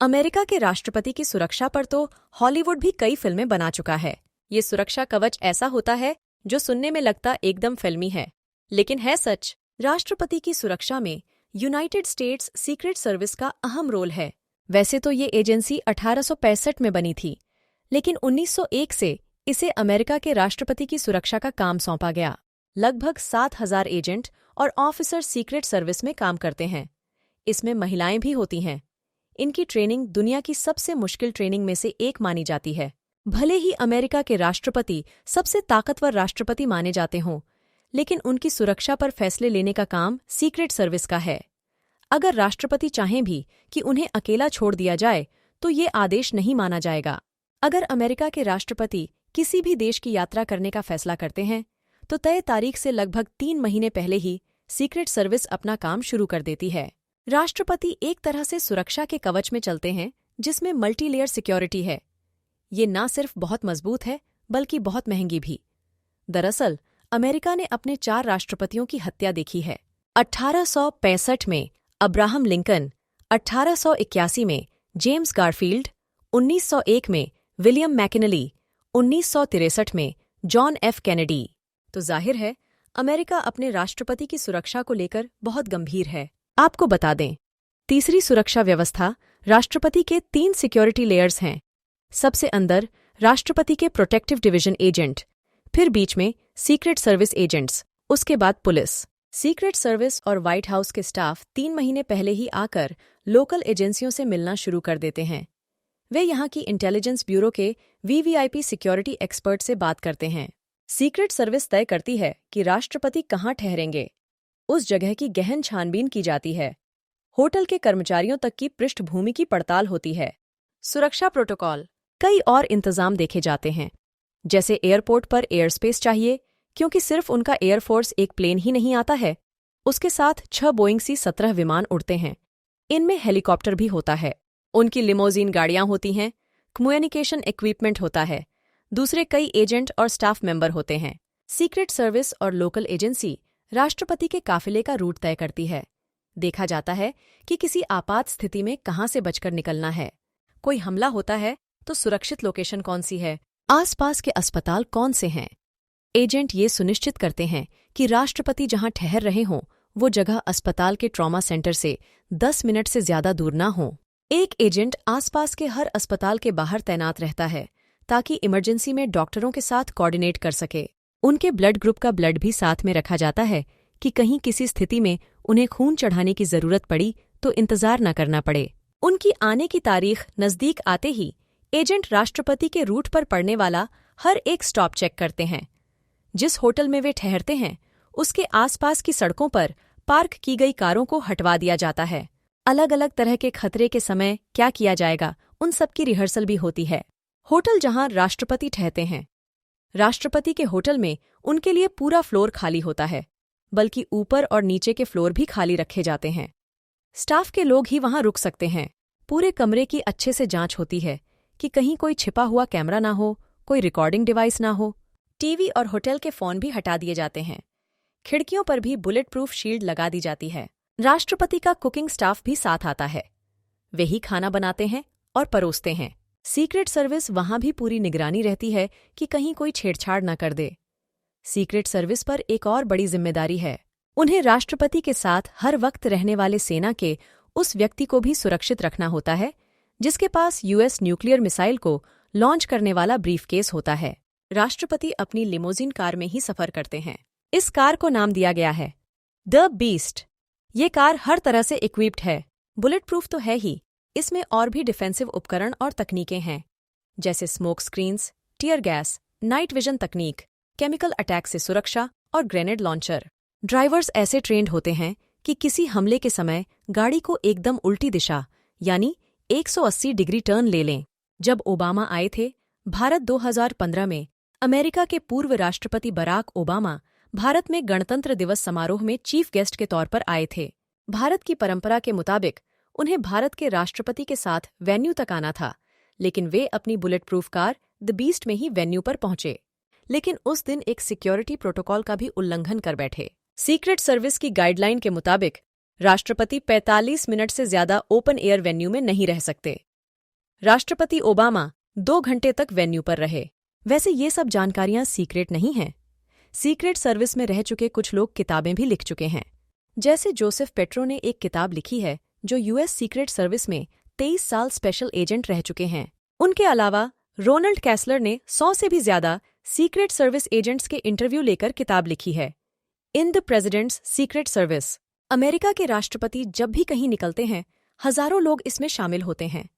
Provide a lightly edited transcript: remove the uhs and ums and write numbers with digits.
America के राष्ट्रपति की सुरक्षा पर तो हॉलीवुड भी कई फिल्में बना चुका है। ये सुरक्षा कवच ऐसा होता है जो सुनने में लगता एकदम फिल्मी है, लेकिन है सच। राष्ट्रपति की सुरक्षा में यूनाइटेड स्टेट्स सीक्रेट सर्विस का अहम रोल है। वैसे तो ये एजेंसी 1865 में बनी थी, लेकिन 1901 से इसे अमेरिका के राष्ट्रपति की सुरक्षा का काम सौंपा गया। लगभग 7,000 एजेंट और ऑफिसर सीक्रेट सर्विस में काम करते हैं। इसमें महिलाएं भी होती हैं। इनकी ट्रेनिंग दुनिया की सबसे मुश्किल ट्रेनिंग में से एक मानी जाती है। भले ही अमेरिका के राष्ट्रपति सबसे ताकतवर राष्ट्रपति माने जाते हों, लेकिन उनकी सुरक्षा पर फैसले लेने का काम सीक्रेट सर्विस का है। अगर राष्ट्रपति चाहें भी कि उन्हें अकेला छोड़ दिया जाए, तो ये आदेश नहीं माना जाएगा। अगर अमेरिका के राष्ट्रपति किसी भी देश की यात्रा करने का फैसला करते हैं, तो तय तारीख से लगभग 3 महीने पहले ही सीक्रेट सर्विस अपना काम शुरू कर देती है। राष्ट्रपति एक तरह से सुरक्षा के कवच में चलते हैं, जिसमें मल्टी लेयर सिक्योरिटी है। ये ना सिर्फ बहुत मजबूत है, बल्कि बहुत महंगी भी। दरअसल अमेरिका ने अपने 4 राष्ट्रपतियों की हत्या देखी है। 1865 में अब्राहम लिंकन, 1881 में जेम्स गारफील्ड, 1901 में विलियम मैकिनली, 1963 में जॉन एफ कैनेडी। तो जाहिर है अमेरिका अपने राष्ट्रपति की सुरक्षा को लेकर बहुत गंभीर है। आपको बता दें, तीसरी सुरक्षा व्यवस्था राष्ट्रपति के 3 सिक्योरिटी लेयर्स हैं। सबसे अंदर राष्ट्रपति के प्रोटेक्टिव डिवीजन एजेंट, फिर बीच में सीक्रेट सर्विस एजेंट्स, उसके बाद पुलिस। सीक्रेट सर्विस और व्हाइट हाउस के स्टाफ 3 महीने पहले ही आकर लोकल एजेंसियों से मिलना शुरू कर देते हैं। वे यहाँ की इंटेलिजेंस ब्यूरो के वीवीआईपी सिक्योरिटी एक्सपर्ट से बात करते हैं। सीक्रेट सर्विस तय करती है कि राष्ट्रपति कहाँ ठहरेंगे। उस जगह की गहन छानबीन की जाती है। होटल के कर्मचारियों तक की पृष्ठभूमि की पड़ताल होती है। सुरक्षा प्रोटोकॉल, कई और इंतजाम देखे जाते हैं। जैसे एयरपोर्ट पर एयर स्पेस चाहिए, क्योंकि सिर्फ उनका एयरफोर्स एक प्लेन ही नहीं आता है। उसके साथ 6 बोइंग C-17 विमान उड़ते हैं। इनमें हेलीकॉप्टर भी होता है। उनकी लिमोजीन गाड़ियां होती हैं। कम्युनिकेशन इक्विपमेंट होता है। दूसरे कई एजेंट और स्टाफ मेंबर होते हैं। सीक्रेट सर्विस और लोकल एजेंसी राष्ट्रपति के काफिले का रूट तय करती है। देखा जाता है कि किसी आपात स्थिति में कहाँ से बचकर निकलना है। कोई हमला होता है तो सुरक्षित लोकेशन कौन सी है, आसपास के अस्पताल कौन से हैं। एजेंट ये सुनिश्चित करते हैं कि राष्ट्रपति जहां ठहर रहे हों, वो जगह अस्पताल के ट्रॉमा सेंटर से 10 मिनट से ज्यादा दूर ना हो। एक एजेंट आसपास के हर अस्पताल के बाहर तैनात रहता है, ताकि इमरजेंसी में डॉक्टरों के साथ कोऑर्डिनेट कर सके। उनके ब्लड ग्रुप का ब्लड भी साथ में रखा जाता है कि कहीं किसी स्थिति में उन्हें खून चढ़ाने की जरूरत पड़ी तो इंतजार न करना पड़े। उनकी आने की तारीख नजदीक आते ही एजेंट राष्ट्रपति के रूट पर पड़ने वाला हर एक स्टॉप चेक करते हैं। जिस होटल में वे ठहरते हैं, उसके आसपास की सड़कों पर पार्क की गई कारों को हटवा दिया जाता है। अलग अलग तरह के खतरे के समय क्या किया जाएगा, उन सब की रिहर्सल भी होती है। होटल जहां राष्ट्रपति ठहरते हैं, राष्ट्रपति के होटल में उनके लिए पूरा फ्लोर खाली होता है, बल्कि ऊपर और नीचे के फ्लोर भी खाली रखे जाते हैं। स्टाफ के लोग ही वहां रुक सकते हैं। पूरे कमरे की अच्छे से जांच होती है कि कहीं कोई छिपा हुआ कैमरा ना हो, कोई रिकॉर्डिंग डिवाइस ना हो। टीवी और होटल के फोन भी हटा दिए जाते हैं। खिड़कियों पर भी बुलेट प्रूफ शील्ड लगा दी जाती है। राष्ट्रपति का कुकिंग स्टाफ भी साथ आता है। वे ही खाना बनाते हैं और परोसते हैं। सीक्रेट सर्विस वहां भी पूरी निगरानी रहती है कि कहीं कोई छेड़छाड़ न कर दे। सीक्रेट सर्विस पर एक और बड़ी जिम्मेदारी है। उन्हें राष्ट्रपति के साथ हर वक्त रहने वाले सेना के उस व्यक्ति को भी सुरक्षित रखना होता है, जिसके पास यूएस न्यूक्लियर मिसाइल को लॉन्च करने वाला ब्रीफकेस होता है। राष्ट्रपति अपनी लिमोजिन कार में ही सफर करते हैं। इस कार को नाम दिया गया है द बीस्ट। ये कार हर तरह से इक्विप्ड है। बुलेट प्रूफ तो है ही, इसमें और भी डिफेंसिव उपकरण और तकनीकें हैं, जैसे smoke screens, tear gas, night vision तकनीक, केमिकल अटैक से सुरक्षा और ग्रेनेड लॉन्चर। ड्राइवर्स ऐसे ट्रेंड होते हैं कि किसी हमले के समय गाड़ी को एकदम उल्टी दिशा यानी 180 डिग्री टर्न ले लें। जब ओबामा आए थे भारत 2015 में, अमेरिका के पूर्व राष्ट्रपति बराक ओबामा भारत में गणतंत्र दिवस समारोह में चीफ गेस्ट के तौर पर आए थे। भारत की परंपरा के मुताबिक उन्हें भारत के राष्ट्रपति के साथ वेन्यू तक आना था, लेकिन वे अपनी bullet proof car the beast में ही वेन्यू पर पहुंचे। लेकिन उस दिन एक सिक्योरिटी प्रोटोकॉल का भी उल्लंघन कर बैठे। सीक्रेट सर्विस की गाइडलाइन के मुताबिक राष्ट्रपति 45 मिनट से ज्यादा ओपन एयर वेन्यू में नहीं रह सकते। राष्ट्रपति ओबामा 2 घंटे तक वेन्यू पर रहे। वैसे ये सब जानकारियां सीक्रेट नहीं हैं। सीक्रेट सर्विस में रह चुके कुछ लोग किताबें भी लिख चुके हैं। जैसे जोसेफ पेट्रो ने एक किताब लिखी है, जो यूएस सीक्रेट सर्विस में 23 साल स्पेशल एजेंट रह चुके हैं। उनके अलावा रोनाल्ड कैसलर ने 100 से भी ज्यादा सीक्रेट सर्विस एजेंट्स के इंटरव्यू लेकर किताब लिखी है, in the president's secret service. America के राष्ट्रपति जब भी कहीं निकलते हैं, हजारों लोग इसमें शामिल होते हैं।